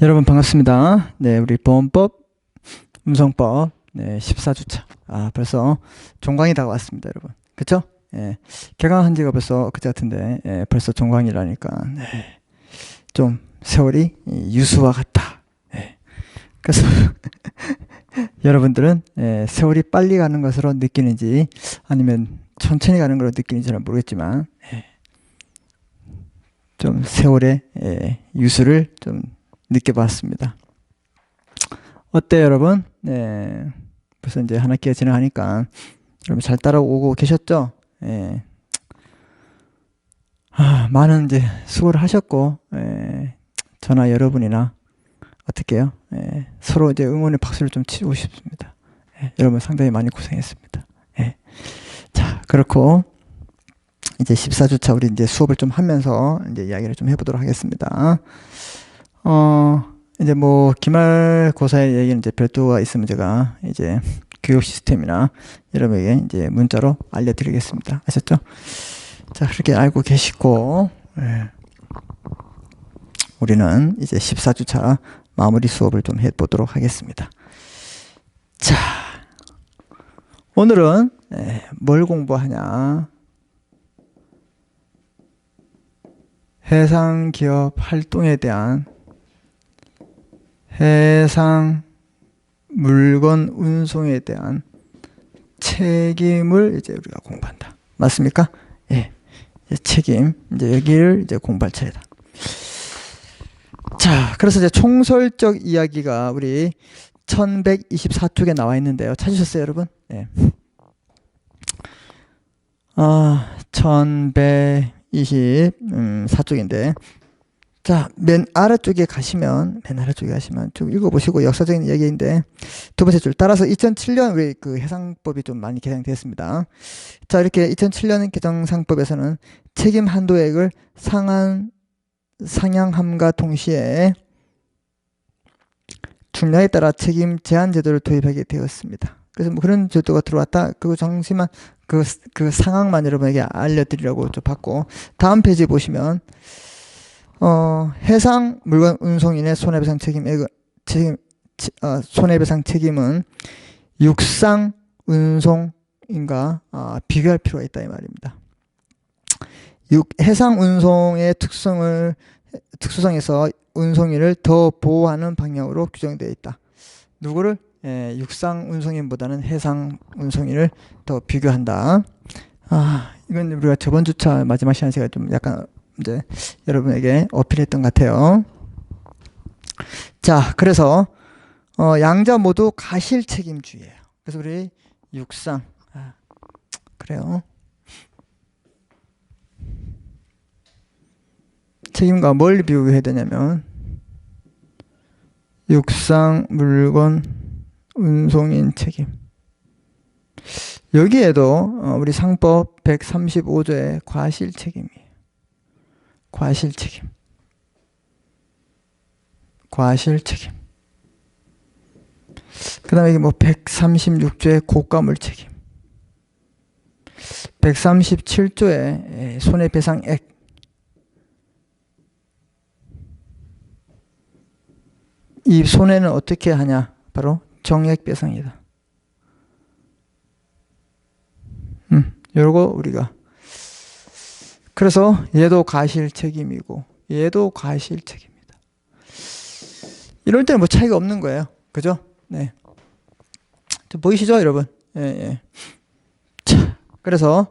여러분 반갑습니다. 네, 우리 보험법, 음성법, 네, 14주차. 벌써 종강이 다가왔습니다, 여러분. 그쵸? 예, 개강한 지가 벌써 그제 같은데, 벌써 종강이라니까, 네, 좀 세월이 유수와 같다. 예, 그래서 여러분들은 세월이 빨리 가는 것으로 느끼는지 아니면 천천히 가는 걸로 느끼는지는 모르겠지만, 좀 세월의 유수를 좀 느껴봤습니다. 어때요, 여러분? 네. 벌써 이제 한 학기가 지나가니까 여러분 잘 따라오고 계셨죠? 예. 많은 이제 수고를 하셨고, 저나 여러분이나 어떻게 해요? 서로 이제 응원의 박수를 좀 치고 싶습니다. 여러분 상당히 많이 고생했습니다. 자, 그렇고 이제 14주차 우리 이제 수업을 좀 하면서 이제 이야기를 좀 해보도록 하겠습니다. 이제 뭐 기말고사의 얘기는 이제 별도가 있으면 제가 이제 교육 시스템이나 여러분에게 이제 문자로 알려드리겠습니다. 아셨죠? 자, 그렇게 알고 계시고, 우리는 이제 14주차 마무리 수업을 좀 해보도록 하겠습니다. 자, 오늘은 뭘 공부하냐? 해상기업 활동에 대한 해상 물건 운송에 대한 책임을 이제 우리가 공부한다. 맞습니까? 예. 책임. 이제 여기를 이제 공부할 차례다. 자, 그래서 이제 총설적 이야기가 우리 1124쪽에 나와 있는데요. 찾으셨어요, 여러분? 예. 1124쪽인데. 자, 맨 아래쪽에 가시면 좀 읽어보시고 역사적인 얘기인데 두 번째 줄 따라서 2007년 우리 그 해상법이 좀 많이 개정됐습니다. 자, 이렇게 2007년 개정상법에서는 책임 한도액을 상향함과 동시에 중량에 따라 책임 제한 제도를 도입하게 되었습니다. 그래서 뭐 그런 제도가 들어왔다. 그거 잠시만 그 상황만 여러분에게 알려드리려고 좀 받고 다음 페이지 보시면 해상 물건 운송인의 손해배상 손해배상 책임은 육상 운송인과 비교할 필요가 있다 이 말입니다. 해상 운송의 특수성에서 운송인을 더 보호하는 방향으로 규정되어 있다. 누구를? 육상 운송인보다는 해상 운송인을 더 비교한다. 이건 우리가 저번 주차 마지막 시간 제가 좀 약간 이제 여러분에게 어필했던 것 같아요. 자, 그래서 양자 모두 가실 책임주의예요. 그래서 우리 육상 그래요. 책임과 뭘 비교해야 되냐면 육상 물건 운송인 책임. 여기에도 우리 상법 135조의 과실 책임이에요. 과실 책임. 과실 책임. 그 다음에 뭐 136조의 고가물 책임. 137조의 손해배상액. 이 손해는 어떻게 하냐? 바로 정액배상이다. 요거 우리가 그래서 얘도 과실 책임이고 얘도 과실 책임이다. 이럴 때는 뭐 차이가 없는 거예요. 그죠? 네. 보이시죠, 여러분? 예. 자, 그래서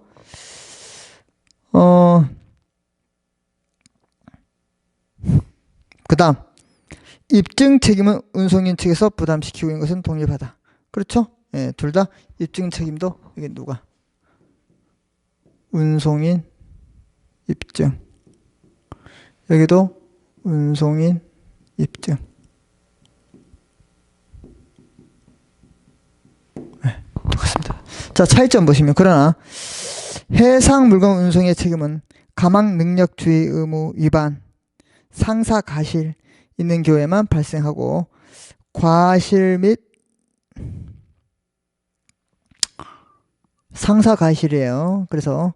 그다음 입증 책임은 운송인 측에서 부담시키고 있는 것은 독립하다. 그렇죠? 예, 둘 다 입증 책임도 이게 누가? 운송인 입증. 여기도 운송인 입증. 네, 똑같습니다. 자, 차이점 보시면 그러나 해상 물건 운송의 책임은 가망 능력주의 의무 위반, 상사 가실 있는 경우에만 발생하고 과실 및 상사 가실이에요. 그래서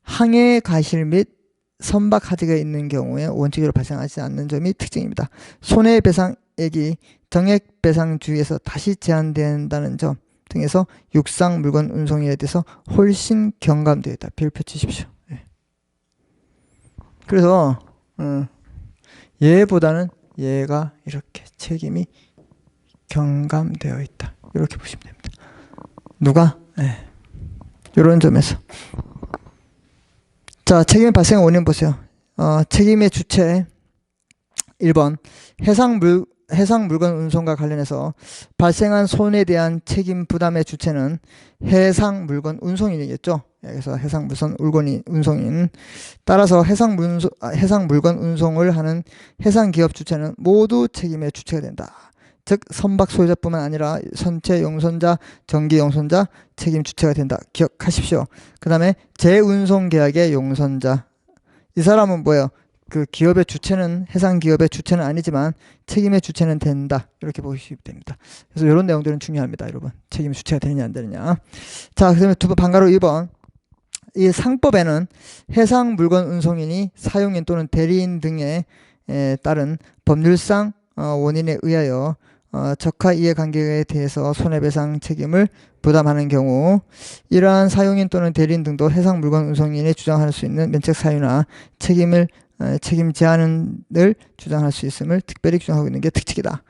항해 가실 및 선박 하자가 있는 경우에 원칙으로 발생하지 않는 점이 특징입니다. 손해배상액이 정액배상주의에서 다시 제한된다는 점 등에서 육상 물건 운송에 대해서 훨씬 경감되어 있다. 별표 치십시오. 예. 그래서 얘보다는 얘가 이렇게 책임이 경감되어 있다. 이렇게 보시면 됩니다. 누가? 예. 이런 점에서. 자, 책임의 발생 원인 보세요. 책임의 주체 1번 해상 물건 운송과 관련해서 발생한 손해에 대한 책임 부담의 주체는 해상 물건 운송인이겠죠. 그래서 해상 물건 운송인. 따라서 해상 물건 운송을 하는 해상 기업 주체는 모두 책임의 주체가 된다. 즉 선박 소유자뿐만 아니라 선체 용선자, 정기 용선자 책임 주체가 된다. 기억하십시오. 그 다음에 재운송 계약의 용선자. 이 사람은 뭐예요? 그 기업의 주체는 해상 기업의 주체는 아니지만 책임의 주체는 된다. 이렇게 보시면 됩니다. 그래서 이런 내용들은 중요합니다, 여러분. 책임의 주체가 되느냐 안 되느냐. 자, 그다음에 반가로 2번. 이 상법에는 해상 물건 운송인이 사용인 또는 대리인 등에 따른 법률상 원인에 의하여 적하 이해관계에 대해서 손해배상 책임을 부담하는 경우 이러한 사용인 또는 대리인 등도 해상 물건 운송인이 주장할 수 있는 면책 사유나 책임 제한을 주장할 수 있음을 특별히 규정하고 있는 게 특칙이다.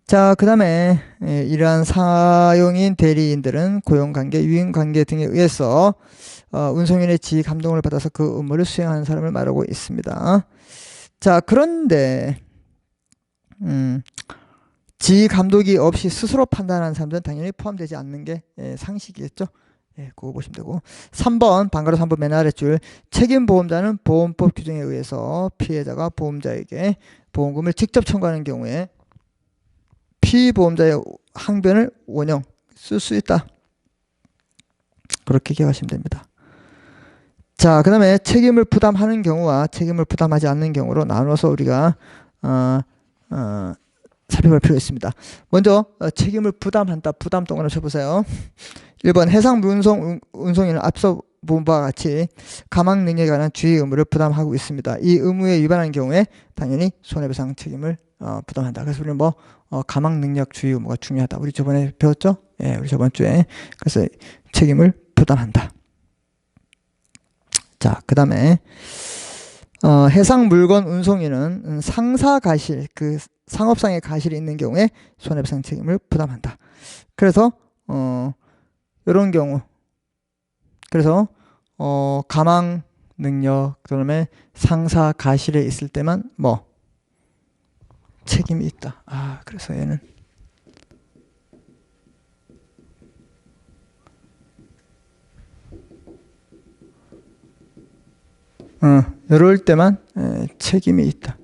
자, 그 다음에 이러한 사용인 대리인들은 고용관계, 유인관계 등에 의해서 운송인의 지휘 감동을 받아서 그 업무를 수행하는 사람을 말하고 있습니다. 자, 그런데 지휘 감독이 없이 스스로 판단하는 사람들은 당연히 포함되지 않는 게 상식이겠죠. 그거 보시면 되고. 3번 반가로 3번 맨 아래줄 책임보험자는 보험법 규정에 의해서 피해자가 보험자에게 보험금을 직접 청구하는 경우에 피보험자의 항변을 원형 쓸 수 있다. 그렇게 기억하시면 됩니다. 자, 그 다음에 책임을 부담하는 경우와 책임을 부담하지 않는 경우로 나눠서 우리가 살펴볼 필요가 있습니다. 먼저 책임을 부담한다. 부담 동그라미 쳐보세요. 1번 해상 운송인은 앞서 본 바와 같이 가망 능력에 관한 주의 의무를 부담하고 있습니다. 이 의무에 위반한 경우에 당연히 손해배상 책임을 부담한다. 그래서 우리는 가망 능력 주의 의무가 중요하다. 우리 저번에 배웠죠? 예, 우리 저번 주에. 그래서 책임을 부담한다. 자, 그 다음에 해상 물건 운송인은 상사 가실, 그 상업상의 가실이 있는 경우에 손해배상 책임을 부담한다. 그래서 이런 경우, 그래서 가망 능력, 그다음에 상사 가실에 있을 때만 책임이 있다. 그래서 얘는 이럴 때만 책임이 있다.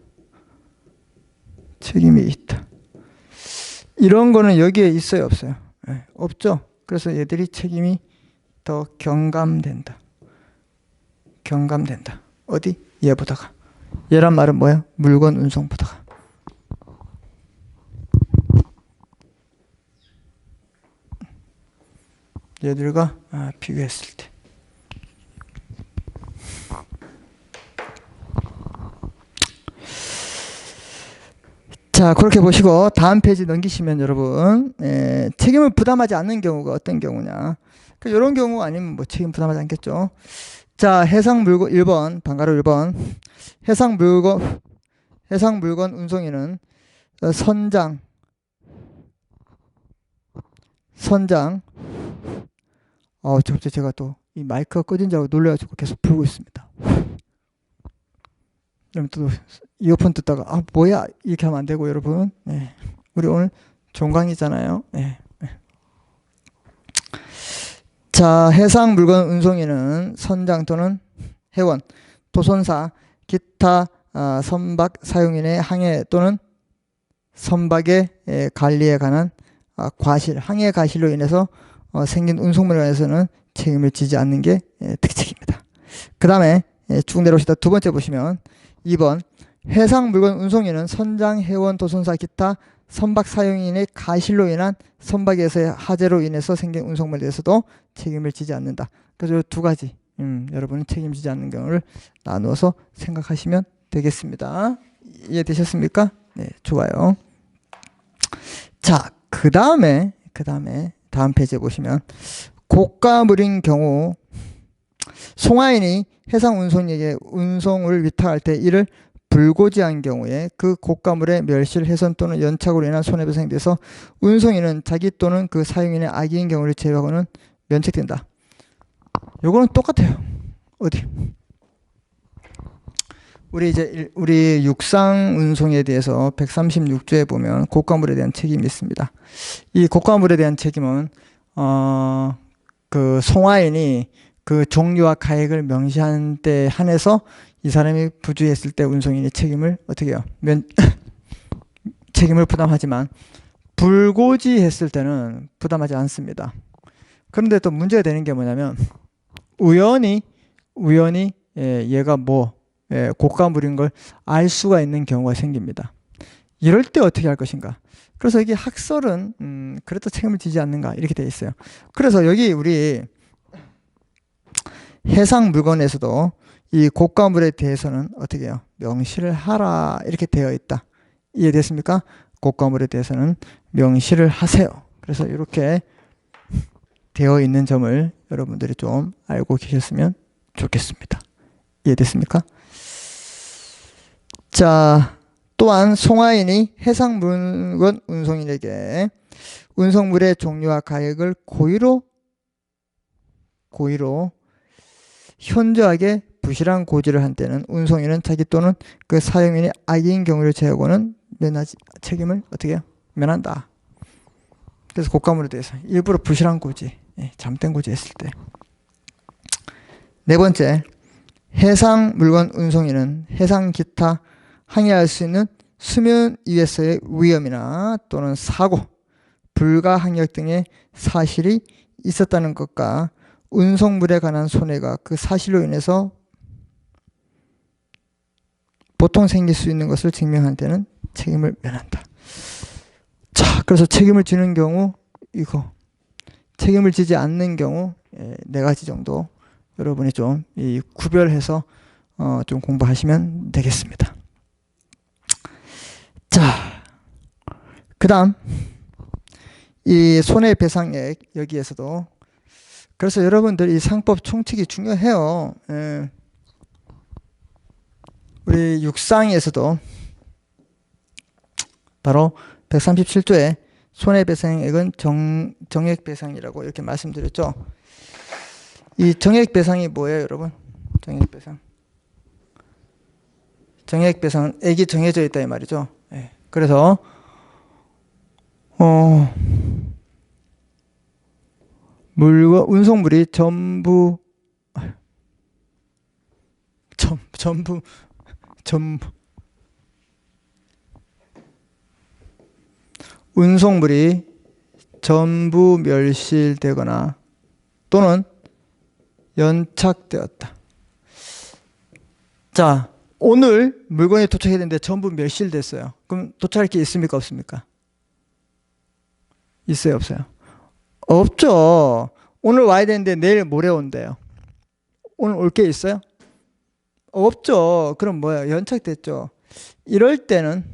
책임이 있다. 이런 거는 여기에 있어요, 없어요? 없죠. 그래서 얘들이 책임이 더 경감된다. 경감된다. 어디? 얘보다가. 얘란 말은 뭐야? 물건 운송보다가. 얘들과 비교했을 때. 자, 그렇게 보시고 다음 페이지 넘기시면 여러분 책임을 부담하지 않는 경우가 어떤 경우냐. 이런 경우 아니면 책임 부담하지 않겠죠. 자, 해상 물건 1번 반가로 1번 해상 물건 운송인은 선장 갑자기 제가 또 이 마이크가 꺼진 줄 알고 놀라가지고 계속 풀고 있습니다. 그럼 또 이어폰 듣다가 뭐야 이렇게 하면 안 되고 여러분. 우리 오늘 종강이잖아요. 자, 해상 물건 운송인은 선장 또는 회원, 도선사, 기타 선박 사용인의 항해 또는 선박의 관리에 관한 과실, 항해 과실로 인해서 생긴 운송물에 관해서는 책임을 지지 않는 게 특징입니다. 그 다음에 쭉 내려오시다 두 번째 보시면 2번 해상 물건 운송인은 선장, 회원, 도선사, 기타 선박 사용인의 가실로 인한 선박에서의 하재로 인해서 생긴 운송물에 대해서도 책임을 지지 않는다. 그래서 두 가지 여러분은 책임지지 않는 경우를 나누어서 생각하시면 되겠습니다. 이해되셨습니까? 네, 좋아요. 자, 그 다음에 다음 페이지에 보시면 고가물인 경우 송하인이 해상 운송에게 운송을 위탁할 때 이를 불고지한 경우에 그 고가물의 멸실, 훼손 또는 연착으로 인한 손해배상에 대해서 운송인은 자기 또는 그 사용인의 악의인 경우를 제외하고는 면책된다. 요거는 똑같아요. 어디? 우리 육상 운송에 대해서 136조에 보면 고가물에 대한 책임이 있습니다. 이 고가물에 대한 책임은 그 송하인이 그 종류와 가액을 명시한 때 한해서 이 사람이 부주의했을 때 운송인이 책임을 어떻게 해요? 책임을 부담하지만 불고지했을 때는 부담하지 않습니다. 그런데 또 문제가 되는 게 뭐냐면 우연히 얘가 고가물인 걸 알 수가 있는 경우가 생깁니다. 이럴 때 어떻게 할 것인가? 그래서 이게 학설은 그래도 책임을 지지 않는가 이렇게 되어 있어요. 그래서 여기 우리 해상 물건에서도 이 고가물에 대해서는 어떻게 해요? 명시를 하라 이렇게 되어 있다. 이해됐습니까? 고가물에 대해서는 명시를 하세요. 그래서 이렇게 되어 있는 점을 여러분들이 좀 알고 계셨으면 좋겠습니다. 이해됐습니까? 자, 또한 송하인이 해상 물건 운송인에게 운송물의 종류와 가액을 고의로 현저하게 부실한 고지를 한 때는 운송인은 자기 또는 그 사용인의 악의인 경우를 제외하고는 책임을 어떻게 해요? 면한다. 그래서 고가물에 대해서 일부러 부실한 고지, 잘못된 고지 했을 때. 네 번째, 해상 물건 운송인은 해상 기타 항해할 수 있는 수면 위에서의 위험이나 또는 사고, 불가 항력 등의 사실이 있었다는 것과 운송물에 관한 손해가 그 사실로 인해서 보통 생길 수 있는 것을 증명한 때는 책임을 면한다. 자, 그래서 책임을 지는 경우 이거, 책임을 지지 않는 경우 네 가지 정도 여러분이 좀 구별해서 좀 공부하시면 되겠습니다. 자, 그 다음 이 손해배상액 여기에서도 그래서 여러분들 이 상법 총칙이 중요해요. 우리 육상에서도 바로 137조에 손해배상액은 정액배상이라고 이렇게 말씀드렸죠. 이 정액배상이 뭐예요, 여러분? 정액배상은 액이 정해져 있다 이 말이죠. 그래서 운송물이 전부 운송물이 전부 멸실되거나 또는 연착되었다. 자, 오늘 물건이 도착했는데 전부 멸실됐어요. 그럼 도착할 게 있습니까? 없습니까? 있어요? 없어요? 없죠. 오늘 와야 되는데 내일 모레 온대요. 오늘 올 게 있어요? 없죠. 그럼 뭐예요? 연착됐죠. 이럴 때는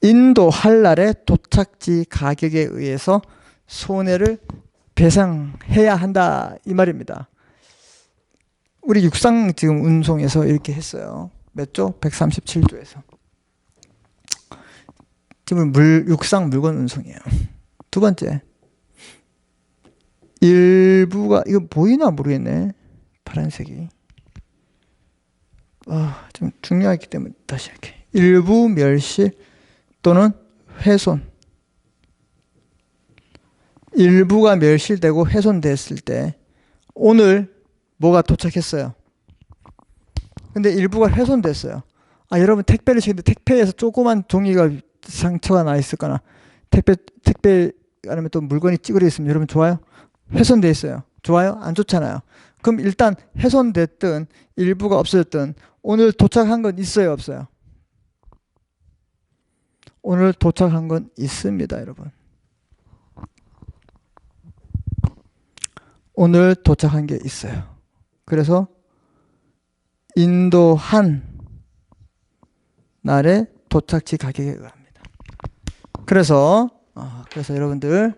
인도할 날의 도착지 가격에 의해서 손해를 배상해야 한다 이 말입니다. 우리 육상 지금 운송에서 이렇게 했어요. 몇 조? 137조에서. 지금 육상 물건 운송이에요. 두 번째, 일부가 이거 보이나 모르겠네. 파란색이. 좀 중요하기 때문에 다시 할게. 일부 멸실 또는 훼손. 일부가 멸실되고 훼손됐을 때 오늘 뭐가 도착했어요. 근데 일부가 훼손됐어요. 여러분 택배를 시켰는데 택배에서 조그만 종이가 상처가 나 있었거나 택배 아니면 또 물건이 찌그러 있으면 여러분 좋아요? 훼손돼 있어요. 좋아요? 안 좋잖아요. 그럼 일단 훼손됐든 일부가 없어졌든 오늘 도착한 건 있어요? 없어요? 오늘 도착한 건 있습니다, 여러분. 오늘 도착한 게 있어요. 그래서 인도한 날의 도착지 가격에 의합니다. 그래서 여러분들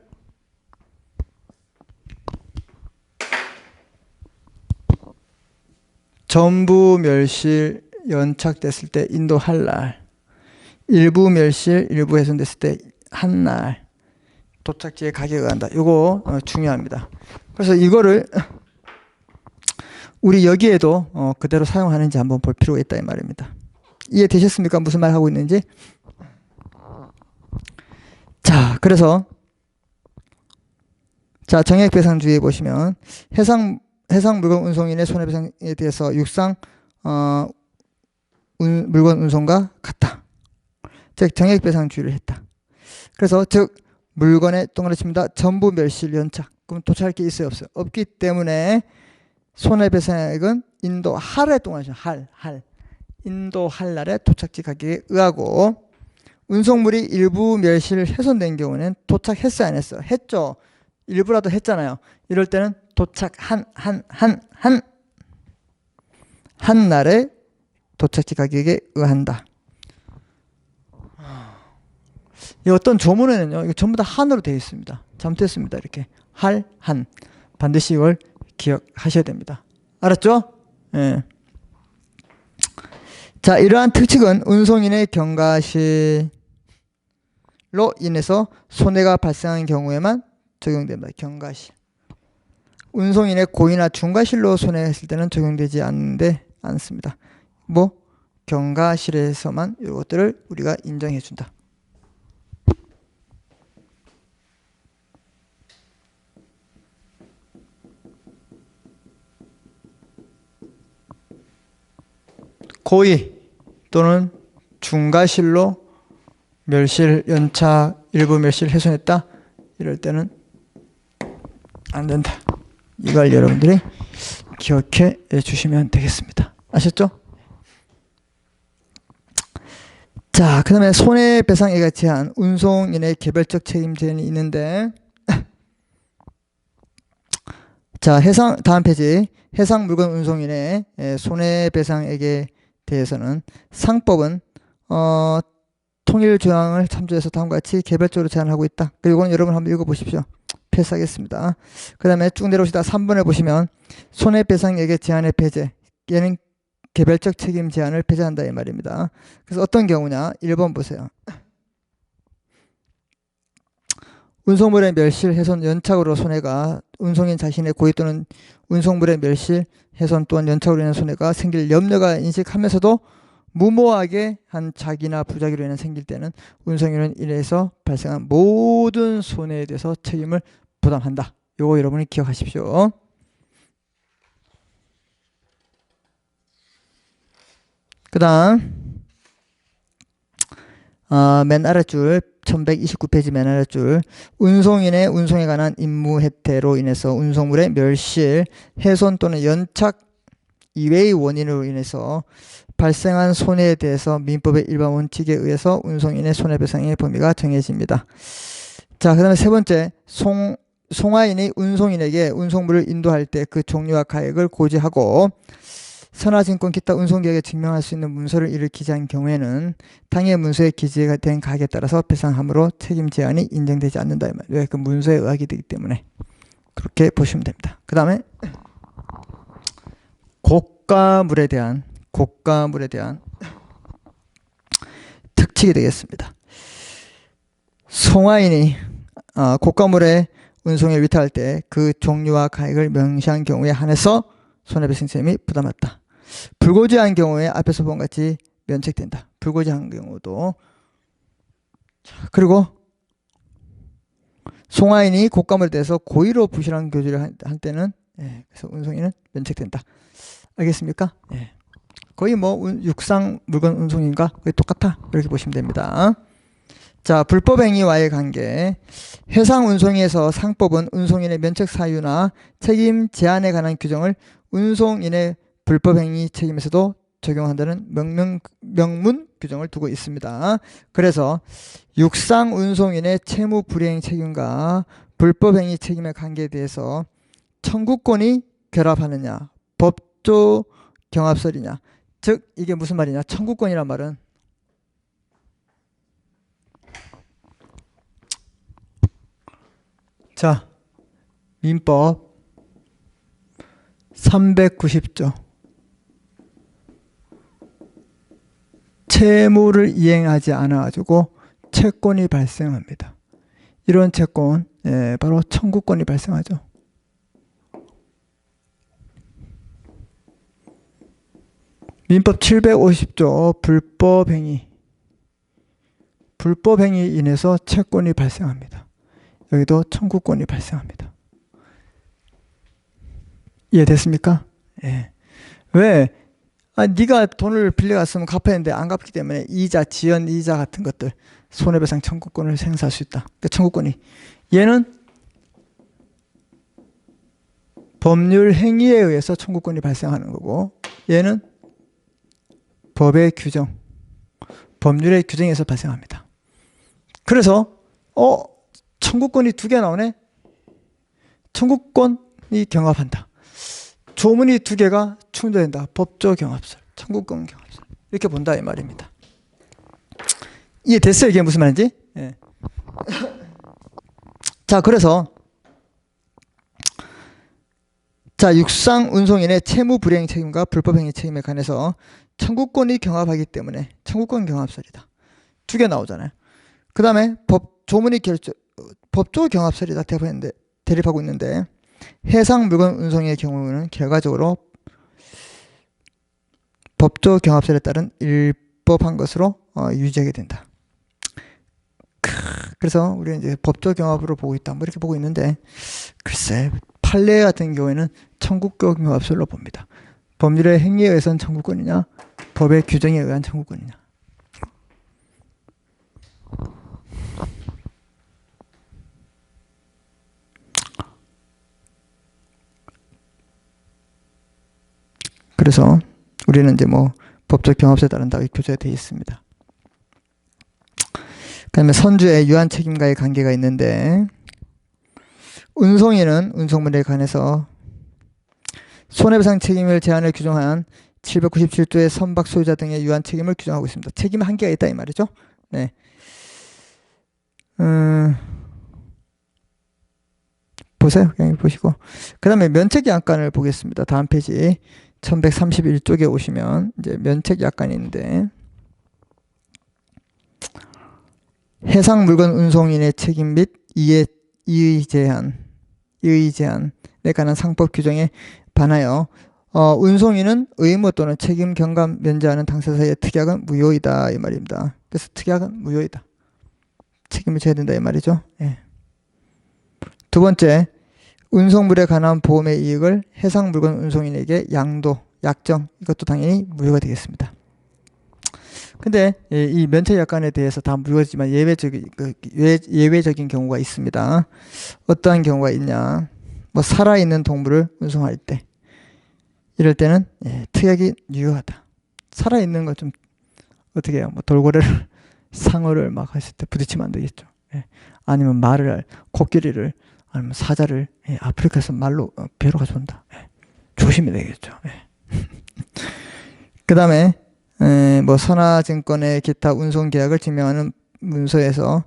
전부 멸실 연착됐을 때 인도할 날, 일부 멸실 일부 훼손됐을 때 한 날 도착지의 가격에 의한다. 이거 중요합니다. 그래서 이거를 우리 여기에도 그대로 사용하는지 한번 볼 필요가 있다 이 말입니다. 이해되셨습니까? 무슨 말 하고 있는지? 자, 그래서 자, 정액배상주의에 보시면 해상 물건 운송인의 손해배상에 대해서 육상 물건 운송과 같다. 즉 정액배상주의를 했다. 그래서 즉 물건의 동그라미 칩니다. 전부 멸실 연착. 그럼 도착할 게 있어요 없어요? 없기 때문에 손해배상액은 인도할의 동그라미 할 인도할 날의 도착지 가격에 의하고 운송물이 일부 멸실 훼손된 경우는 도착했어요 안 했어요? 했죠. 일부라도 했잖아요. 이럴 때는 도착한 날의 도착지 가격에 의한다. 이 어떤 조문에는요, 이거 전부 다 한으로 되어 있습니다. 잘못했습니다. 이렇게 한 반드시 이걸 기억하셔야 됩니다. 알았죠? 예. 자, 이러한 특칙은 운송인의 경과실로 인해서 손해가 발생한 경우에만 적용됩니다. 경과실. 운송인의 고의나 중과실로 손해했을 때는 적용되지 않습니다. 뭐 경과실에서만 이것들을 우리가 인정해 준다. 고의 또는 중과실로 멸실, 연착, 일부 멸실 훼손했다. 이럴 때는 안 된다. 이걸 여러분들이 기억해 주시면 되겠습니다. 아셨죠? 자, 그 다음에 손해배상액의 제한, 운송인의 개별적 책임 제한이 있는데 자, 다음 페이지 해상 물건 운송인의 손해배상액에 대해서는 상법은 통일 조항을 참조해서 다음과 같이 개별적으로 제한하고 있다. 그리고 여러분 한번 읽어보십시오. 패스하겠습니다. 그 다음에 쭉 내려오시다 3번에 보시면 손해배상액의 제한의 폐지, 얘는 개별적 책임 제한을 폐지한다 이 말입니다. 그래서 어떤 경우냐? 1번 보세요. 운송물의 멸실, 훼손, 연착으로 손해가 운송인 자신의 고의 또는 운송물의 멸실, 훼손 또한 연착으로 인한 손해가 생길 염려가 인식하면서도 무모하게 한 자기나 부작위로 인해 생길 때는 운송인은 이래서 발생한 모든 손해에 대해서 책임을 부담한다. 요거 여러분이 기억하십시오. 그 다음 맨 아랫줄 1129페이지 맨 아랫줄 운송인의 운송에 관한 임무 해태로 인해서 운송물의 멸실, 훼손 또는 연착 이외의 원인으로 인해서 발생한 손해에 대해서 민법의 일반 원칙에 의해서 운송인의 손해배상의 범위가 정해집니다. 자, 그 다음에 세 번째 송화인이 운송인에게 운송물을 인도할 때 그 종류와 가액을 고지하고 선화증권 기타 운송계획에 증명할 수 있는 문서를 이를 기재한 경우에는 당해 문서에 기재된 가액에 따라서 배상함으로 책임 제한이 인정되지 않는다. 왜? 그 문서에 의하게 되기 때문에 그렇게 보시면 됩니다. 그 다음에 고가물에 대한 특칙이 되겠습니다. 송화인이 고가물의 운송에 위탁할 때 그 종류와 가액을 명시한 경우에 한해서 손해배상 책임이 부담한다. 불고지한 경우에 앞에서 본 같이 면책된다. 불고지한 경우도. 그리고 송화인이 곡감물에 대해서 고의로 부실한 교지를 한 때는 그래서 운송인은 면책된다. 알겠습니까? 거의 뭐 육상 물건 운송인과 거의 똑같아. 이렇게 보시면 됩니다. 자, 불법행위와의 관계. 해상 운송에서 상법은 운송인의 면책 사유나 책임 제한에 관한 규정을 운송인의 불법행위 책임에서도 적용한다는 명문 규정을 두고 있습니다. 그래서 육상 운송인의 채무 불이행 책임과 불법행위 책임의 관계에 대해서 청구권이 결합하느냐, 법조 경합설이냐. 즉 이게 무슨 말이냐. 청구권이란 말은 자, 민법 390조 채무를 이행하지 않아 가지고 채권이 발생합니다. 이런 채권, 바로 청구권이 발생하죠. 민법 750조 불법행위 인해서 채권이 발생합니다. 여기도 청구권이 발생합니다. 이해됐습니까? 예. 왜? 네가 돈을 빌려갔으면 갚아야 되는데 안 갚기 때문에 이자, 지연 이자 같은 것들 손해배상 청구권을 행사할 수 있다. 그러니까 청구권이 얘는 법률 행위에 의해서 청구권이 발생하는 거고 얘는 법의 규정, 법률의 규정에서 발생합니다. 그래서 청구권이 두 개 나오네. 청구권이 경합한다. 조문이 두 개가 충돌된다. 법조 경합설, 청구권 경합설. 이렇게 본다 이 말입니다. 이해됐어요? 이게 무슨 말인지? 예. 자, 그래서 자, 육상 운송인의 채무 불이행 책임과 불법행위 책임에 관해서 청구권이 경합하기 때문에 청구권 경합설이다. 두 개 나오잖아요. 그 다음에 조문이 법조 경합설이다 대립하고 있는데 해상 물건 운송의 경우는 결과적으로 법조 경합설에 따른 일법한 것으로 유지하게 된다. 그래서 우리는 이제 법조 경합으로 보고 있다. 뭐 이렇게 보고 있는데 글쎄 판례 같은 경우에는 청구권 경합설로 봅니다. 법률의 행위에 의해서는 청구권이냐, 법의 규정에 의한 청구권이냐. 그래서 우리는 이제 뭐 법적 경합서에 따른다고 교재에 되어 있습니다. 그다음에 선주의 유한 책임과의 관계가 있는데 운송인은 운송물에 관해서 손해배상 책임을 제한을 규정한 797조의 선박 소유자 등의 유한 책임을 규정하고 있습니다. 책임 한계가 있다 이 말이죠. 네. 보세요. 그냥 보시고. 그 다음에 면책약관을 보겠습니다. 다음 페이지 1131쪽에 오시면 이제 면책약관이 있는데 해상 물건 운송인의 책임 및 이의 제한에 관한 상법 규정에 반하여 운송인은 의무 또는 책임 경감 면제하는 당사자의 특약은 무효이다 이 말입니다. 그래서 특약은 무효이다. 책임을 져야 된다 이 말이죠. 예. 두 번째, 운송물에 관한 보험의 이익을 해상 물건 운송인에게 양도, 약정 이것도 당연히 무효가 되겠습니다. 근데 이 면책약관에 대해서 다 무효지만 예외적인 경우가 있습니다. 어떠한 경우가 있냐? 뭐 살아있는 동물을 운송할 때 이럴 때는 특약이 유효하다. 살아있는 거 좀 어떻게 해요? 뭐 돌고래를 상어를 막 했을 때 부딪히면 안 되겠죠. 아니면 말을 코끼리를 아니면 사자를 아프리카에서 말로 배로 가져온다. 조심해야 되겠죠. 그 다음에 뭐 선화증권의 기타 운송 계약을 증명하는 문서에서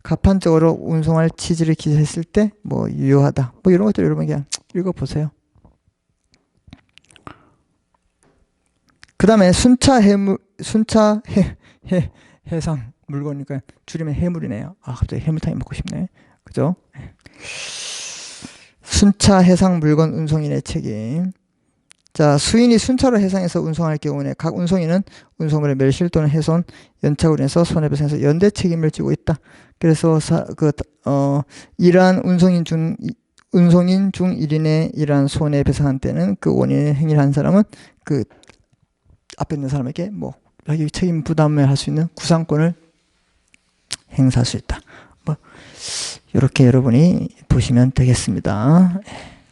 가판적으로 운송할 취지를 기재했을 때 뭐 유효하다. 뭐 이런 것들 여러분 그냥 읽어보세요. 그 다음에 해상 물건이니까 줄이면 해물이네요. 갑자기 해물탕이 먹고 싶네. 그죠? 순차 해상 물건 운송인의 책임. 자, 수인이 순차로 해상에서 운송할 경우에 각 운송인은 운송물의 멸실 또는 훼손, 연착으로 인해서 손해배상에서 연대 책임을 지고 있다. 그래서 이러한 운송인 중 1인의 이러한 손해배상한 때는 그 원인의 행위를 한 사람은 그 앞에 있는 사람에게 뭐 자기 책임 부담을 할 수 있는 구상권을 행사할 수 있다. 뭐 이렇게 여러분이 보시면 되겠습니다.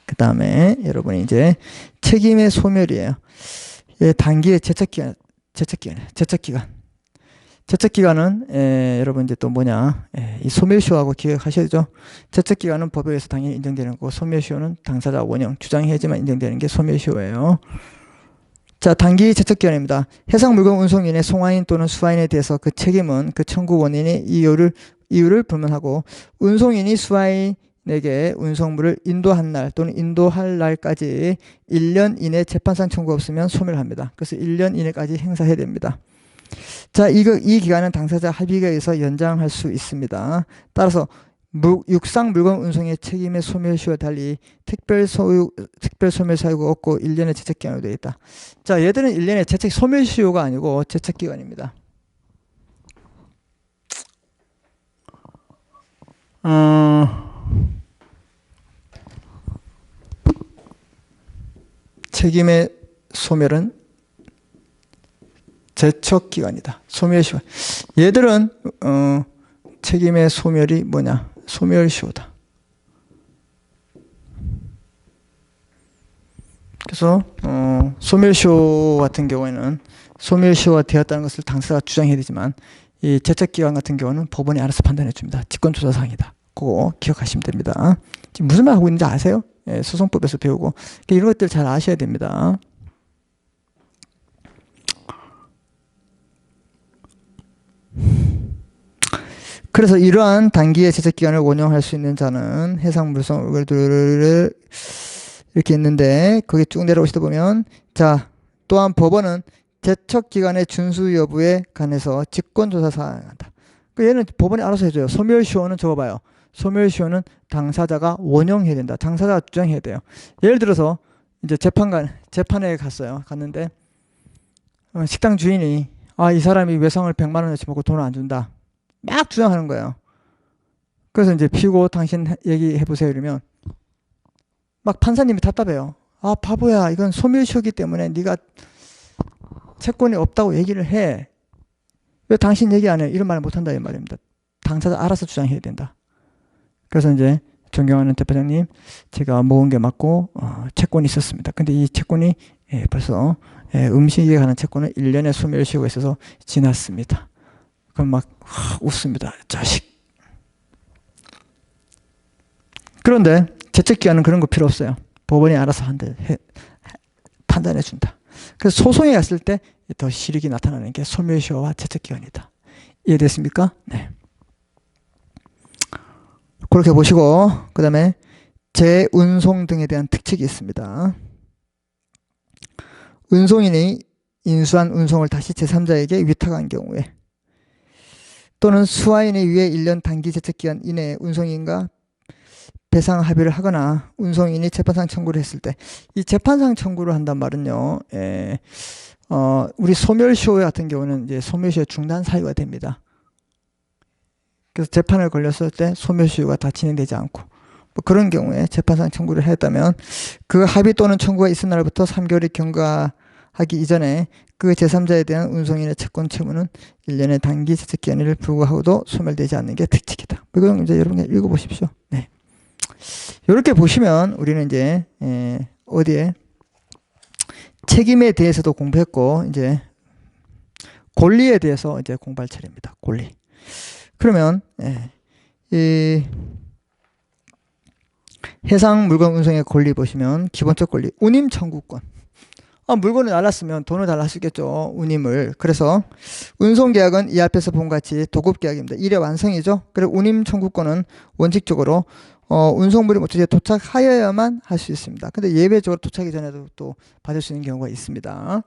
그 다음에 여러분이 이제 책임의 소멸이에요. 단기의 제척기간. 제척기간은 여러분 이제 또 뭐냐, 이 소멸시효하고 기억하셔야죠. 제척기간은 법에 의해서 당연히 인정되는 거고, 소멸시효는 당사자 원형 주장해야지만 인정되는 게 소멸시효예요. 자, 단기 제척기간입니다. 해상 물건 운송인의 송화인 또는 수화인에 대해서 그 책임은 그 청구 원인의 이유를 불문하고, 운송인이 수화인에게 운송물을 인도한 날 또는 인도할 날까지 1년 이내 재판상 청구가 없으면 소멸합니다. 그래서 1년 이내까지 행사해야 됩니다. 자, 이 기간은 당사자 합의에 의해서 연장할 수 있습니다. 따라서 육상 물건 운송의 책임의 소멸시효와 달리 특별 소멸 사유가 없고 1년의 제척기간으로 되어 있다. 자, 얘들은 1년의 제척 소멸시효가 아니고 제척기간입니다. 책임의 소멸은 제척기간이다. 소멸시효. 얘들은 책임의 소멸이 뭐냐? 소멸시효다. 그래서 소멸시효 같은 경우에는 소멸시효가 되었다는 것을 당사자가 주장해야 되지만, 이 제척기간 같은 경우는 법원이 알아서 판단해 줍니다. 직권조사사항이다. 그거 기억하시면 됩니다. 지금 무슨 말 하고 있는지 아세요? 예, 소송법에서 배우고 이런 것들 잘 아셔야 됩니다. 그래서 이러한 단기의 제척기간을 원용할 수 있는 자는 해상물성들을 이렇게 있는데, 거기 쭉 내려오시다 보면, 자, 또한 법원은 제척기간의 준수 여부에 관해서 직권조사 사항을 한다. 얘는 법원이 알아서 해줘요. 소멸시효는 적어봐요. 소멸시효는 당사자가 원용해야 된다. 당사자가 주장해야 돼요. 예를 들어서 이제 재판에 갔는데 식당 주인이 이 사람이 외상을 100만 원어치 먹고 돈을 안 준다. 막 주장하는 거예요. 그래서 이제 피고 당신 얘기해 보세요 이러면 막 판사님이 답답해요. 바보야, 이건 소멸시효이기 때문에 네가 채권이 없다고 얘기를 해. 왜 당신 얘기 안 해? 이런 말을 못 한다 이 말입니다. 당사자 알아서 주장해야 된다. 그래서 이제 존경하는 대표장님, 제가 모은 게 맞고 채권이 있었습니다. 근데 이 채권이 벌써 음식에 관한 채권은 1년의 소멸시효가 있어서 지났습니다. 그럼 막 웃습니다. 자식. 그런데 제척기간은 그런 거 필요 없어요. 법원이 알아서 판단해 준다. 그래서 소송에 갔을 때 더 실익이 나타나는 게 소멸시효와 제척기간이다. 이해됐습니까? 네. 그렇게 보시고, 그 다음에 재운송 등에 대한 특칙이 있습니다. 운송인이 인수한 운송을 다시 제3자에게 위탁한 경우에, 또는 수화인에 의해 1년 단기 제척기간 이내에 운송인과 배상 합의를 하거나 운송인이 재판상 청구를 했을 때, 이 재판상 청구를 한단 말은요, 우리 소멸시효 같은 경우는 이제 소멸시효 중단 사유가 됩니다. 그래서 재판을 걸렸을 때 소멸시효가 다 진행되지 않고, 뭐 그런 경우에 재판상 청구를 했다면 그 합의 또는 청구가 있은 날부터 3개월이 경과하기 이전에 그 제3자에 대한 운송인의 채권 채무는 1년의 단기 제척기간을 불구하고도 소멸되지 않는 게 특칙이다. 이건 이제 여러분 읽어보십시오. 네. 이렇게 보시면 우리는 이제 어디에 책임에 대해서도 공부했고, 이제 권리에 대해서 이제 공부할 차례입니다. 권리. 그러면 이 해상 물건 운송의 권리 보시면 기본적 권리, 운임 청구권. 물건을 날랐으면 돈을 달라 할 수 있겠죠. 운임을. 그래서 운송계약은 이 앞에서 본 같이 도급계약입니다. 일의 완성이죠. 그리고 운임 청구권은 원칙적으로 운송물이 목적지에 도착하여야만 할 수 있습니다. 근데 예외적으로 도착하기 전에도 또 받을 수 있는 경우가 있습니다.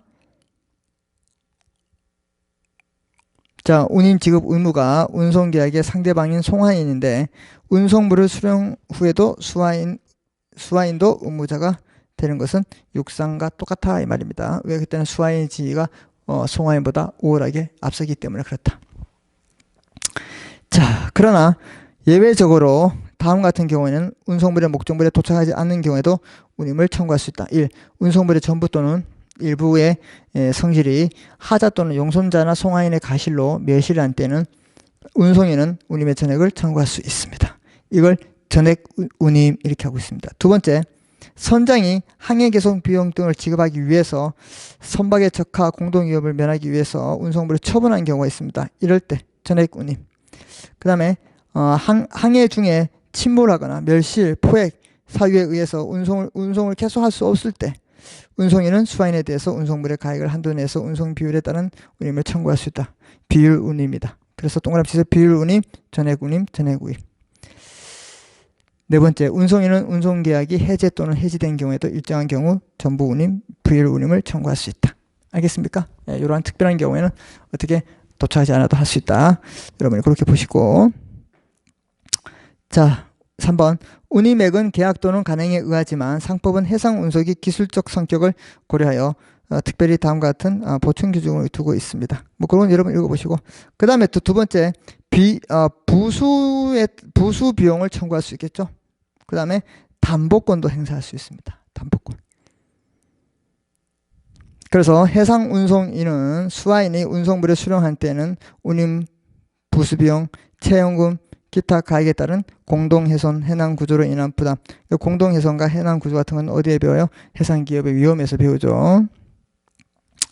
자, 운임 지급 의무가 운송계약의 상대방인 송화인인데 운송물을 수령 후에도 수화인도 의무자가 되는 것은 육상과 똑같아 이 말입니다. 왜? 그때는 수화인 지위가 송화인보다 우월하게 앞서기 때문에 그렇다. 자, 그러나 예외적으로 다음 같은 경우에는 운송물의 목적물에 도착하지 않는 경우에도 운임을 청구할 수 있다. 1. 운송물의 전부 또는 일부의 성질이 하자 또는 용손자나 송화인의 가실로 멸실이 난 때는 운송인은 운임의 전액을 청구할 수 있습니다. 이걸 전액 운임 이렇게 하고 있습니다. 두 번째, 선장이 항해 개선 비용 등을 지급하기 위해서 선박의 적하 공동 위협을 면하기 위해서 운송물을 처분한 경우가 있습니다. 이럴 때 전액운임. 그 다음에 항해 중에 침몰하거나 멸실, 포획 사유에 의해서 운송을 계속할 수 없을 때 운송인은 수화인에 대해서 운송물의 가액을 한도 내에서 운송 비율에 따른 운임을 청구할 수 있다. 비율운임이다. 그래서 동그라미 치서 비율운임, 전액운임, 전액우임. 네 번째, 운송인은 운송계약이 해제 또는 해지된 경우에도 일정한 경우 전부운임, 비율운임을 청구할 수 있다. 알겠습니까? 네, 이러한 특별한 경우에는 어떻게 도착하지 않아도 할 수 있다. 여러분이 그렇게 보시고. 자, 3번. 운임액은 계약 또는 간행에 의하지만 상법은 해상 운송의 기술적 성격을 고려하여 특별히 다음과 같은 보충 규정을 두고 있습니다. 뭐 그런 건 여러분 읽어보시고. 그 다음에 또 두 번째, 부수 비용을 청구할 수 있겠죠. 그 다음에 담보권도 행사할 수 있습니다. 담보권. 그래서 해상 운송인은 수화인이 운송물을 수령할 때는 운임, 부수비용, 채용금, 기타 가액에 따른 공동훼손, 해난구조로 인한 부담. 공동훼손과 해난구조 같은 건 어디에 배워요? 해상기업의 위험에서 배우죠.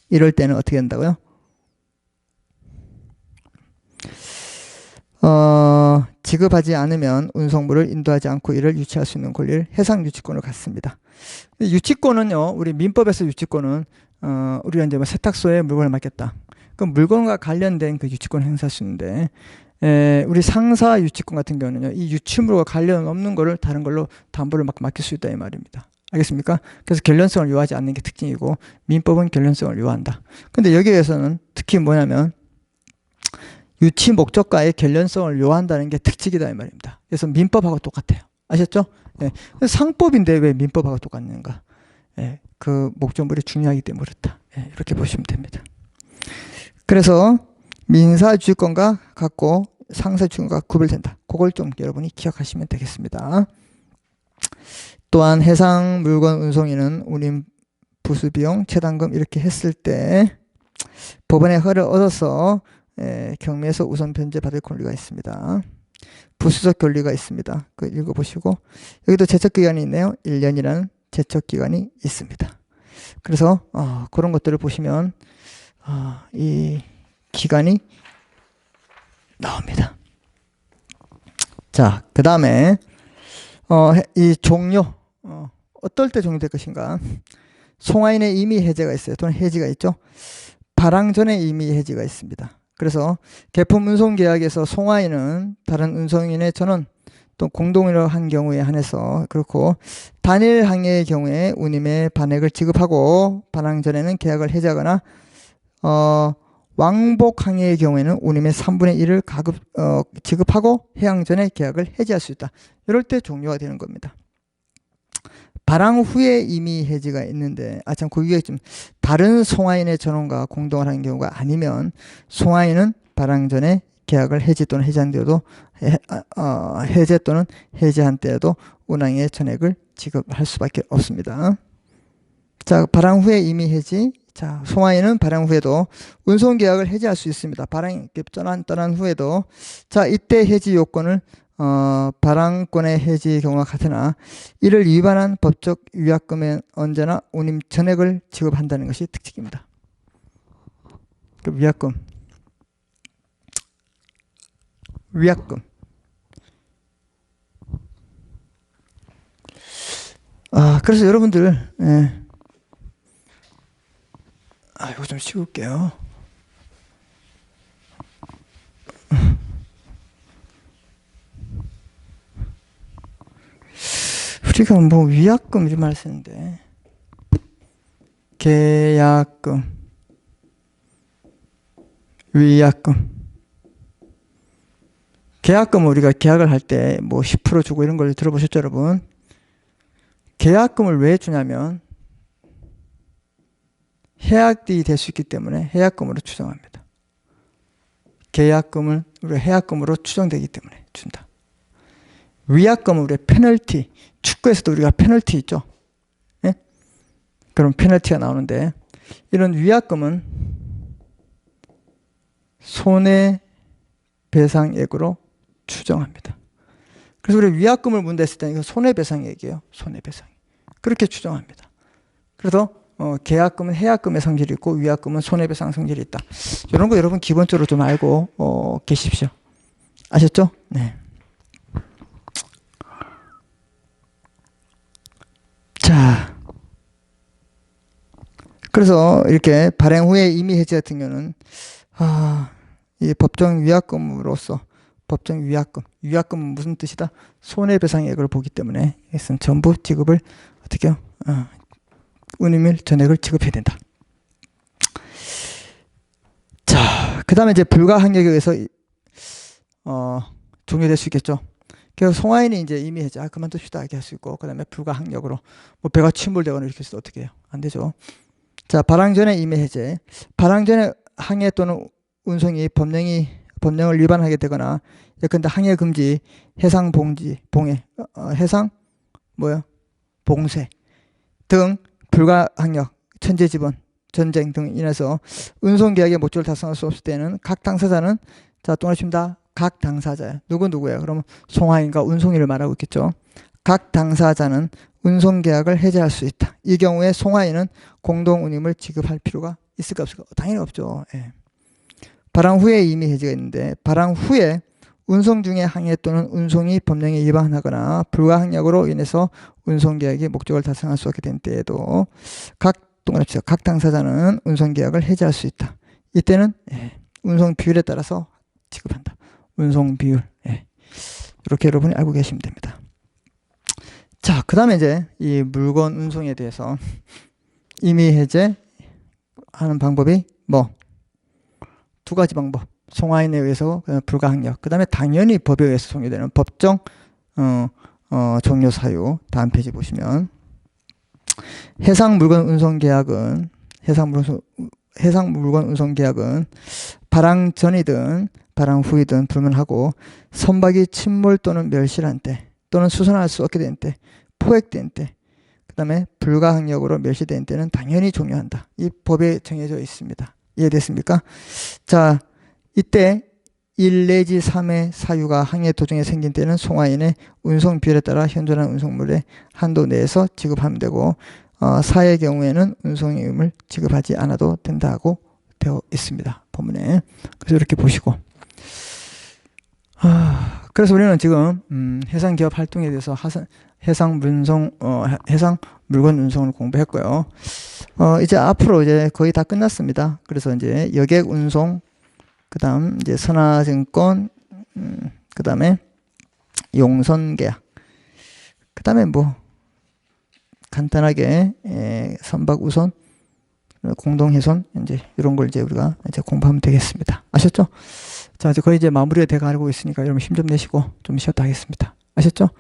이럴 때는 어떻게 된다고요? 지급하지 않으면 운송물을 인도하지 않고 이를 유치할 수 있는 권리를 해상유치권을 갖습니다. 유치권은요, 우리 민법에서 유치권은 우리가 이제 뭐 세탁소에 물건을 맡겼다. 그 물건과 관련된 그 유치권을 행사할 수 있는데, 우리 상사 유치권 같은 경우는요, 이 유치물과 관련 없는 거를 다른 걸로 담보를 맡길 수 있다 이 말입니다. 알겠습니까? 그래서 결련성을 요하지 않는 게 특징이고, 민법은 결련성을 요한다. 근데 여기에서는 특히 뭐냐면 유치 목적과의 결련성을 요한다는 게 특징이다 이 말입니다. 그래서 민법하고 똑같아요. 아셨죠? 예. 상법인데 왜 민법하고 똑같는가? 예. 그 목적물이 중요하기 때문에 그렇다. 예. 이렇게 보시면 됩니다. 그래서 민사주권과 같고 상사주권과 구별된다. 그걸 좀 여러분이 기억하시면 되겠습니다. 또한 해상 물건 운송인은 운임, 부수비용, 채당금 이렇게 했을 때 법원의 허를 얻어서 경매에서 우선 변제받을 권리가 있습니다. 부수적 권리가 있습니다. 그 읽어보시고, 여기도 제척기간이 있네요. 1년이라는 제척기간이 있습니다. 그래서 그런 것들을 보시면 이 기간이 나옵니다. 자, 그 다음에 이 종료, 어떨 때 종료될 것인가? 송화인의 임의 해제가 있어요. 또는 해지가 있죠. 발항 전에 임의 해지가 있습니다. 그래서 계품 운송 계약에서 송화인은 다른 운송인의 전원 또 공동으로 한 경우에 한해서 그렇고, 단일 항해의 경우에 운임의 반액을 지급하고 발항 전에는 계약을 해지하거나 왕복 항해의 경우에는 운임의 3분의 1을 지급하고 해양 전에 계약을 해지할 수 있다. 이럴 때 종료가 되는 겁니다. 발항 후에 임의 해지가 있는데, 그 위에 좀 다른 송화인의 전원과 공동을 하는 경우가 아니면 송화인은 발항 전에 계약을 해지 또는 해지한 때에도 해제 또는 해지한 때에도 운항의 전액을 지급할 수밖에 없습니다. 자, 발항 후에 임의 해지. 자, 송화인은 발항 후에도 운송 계약을 해지할 수 있습니다. 발항 떠난 후에도. 자, 이때 해지 요건을 발항권의 해지의 경우와 같으나 이를 위반한 법적 위약금에 언제나 운임 전액을 지급한다는 것이 특징입니다. 그 위약금. 그래서 여러분들, 이거 좀 씌울게요. 우리가 뭐 위약금 이런 말 쓰는데, 계약금, 위약금. 계약금 우리가 계약을 할 때 뭐 10% 주고 이런 걸 들어보셨죠, 여러분? 계약금을 왜 주냐면 해약이 될 수 있기 때문에 해약금으로 추정합니다. 계약금을 우리가 해약금으로 추정되기 때문에 준다. 위약금은 우리가 페널티, 축구에서도 우리가 페널티 있죠. 예? 그런 페널티가 나오는데, 이런 위약금은 손해배상액으로 추정합니다. 그래서 우리 위약금을 문다 했을 때 이거 손해배상액이에요. 손해배상. 그렇게 추정합니다. 그래서 계약금은 해약금의 성질이 있고 위약금은 손해배상 성질이 있다. 이런 거 여러분 기본적으로 좀 알고 계십시오. 아셨죠? 네. 자, 그래서 이렇게 발행 후에 임의 해지 같은 경우는 이 법정 위약금으로서 법정 위약금은 무슨 뜻이다? 손해배상액을 보기 때문에 이것은 전부 지급을 어떻게 해요? 운임일 전액을 지급해야 된다. 자, 그 다음에 이제 불가항력에 의해서 종료될 수 있겠죠. 그래서 송화인이 이제 임의 해지 그만둡시다 이렇게 할 수 있고, 그 다음에 불가항력으로 뭐 배가 침몰되거나 이렇게 해서 어떻게 해요? 안 되죠. 자, 발행 전에 임의 해제. 발행 전에 항해 또는 운송이 법령을 위반하게 되거나 예컨대 항해 금지, 해상 봉해, 해상 봉쇄 등 불가항력, 천재지변, 전쟁 등 인해서 운송계약의 목적을 달성할 수 없을 때는 각 당사자는 자, 또 하십니다. 각 당사자예요. 누구예요? 그러면 송화인과 운송인을 말하고 있겠죠. 각 당사자는 운송계약을 해제할 수 있다. 이 경우에 송화인은 공동운임을 지급할 필요가 있을까 없을까? 당연히 없죠. 예. 발행 후에 임의 해지가 있는데 발행 후에 운송 중에 항해 또는 운송이 법령에 위반하거나 불가항력으로 인해서 운송계약의 목적을 달성할 수 없게 된 때에도 각 당사자는 운송계약을 해지할 수 있다. 이때는 운송 비율에 따라서 지급한다. 운송 비율. 이렇게 여러분이 알고 계시면 됩니다. 자, 그 다음에 이제 이 물건 운송에 대해서 임의 해제 하는 방법이 두 가지 방법. 송화인에 의해서 불가항력. 그 다음에 당연히 법에 의해서 종료되는 법정 종료 사유. 다음 페이지 보시면 해상 물건 운송 계약은 발행 전이든 발행 후이든 불문하고 선박이 침몰 또는 멸실한 때 또는 수선할 수 없게 된 때, 포획된 때, 그 다음에 불가항력으로 멸시된 때는 당연히 종료한다. 이 법에 정해져 있습니다. 이해됐습니까? 자, 이때 1 내지 3의 사유가 항해 도중에 생긴 때는 송화인의 운송 비율에 따라 현존한 운송물의 한도 내에서 지급하면 되고 4의 경우에는 운송임을 지급하지 않아도 된다고 되어 있습니다. 법문에. 그래서 이렇게 보시고 그래서 우리는 지금 해상기업 활동에 대해서 해상 물건 운송을 공부했고요. 이제 앞으로 이제 거의 다 끝났습니다. 그래서 이제 여객 운송, 그다음 이제 선화증권, 그다음에 용선계약, 그다음에 간단하게 선박 우선, 공동훼손 이제 이런 걸 이제 우리가 이제 공부하면 되겠습니다. 아셨죠? 자, 이제 거의 이제 마무리가 돼 가고 있으니까 여러분 힘 좀 내시고 좀 쉬었다 하겠습니다. 아셨죠?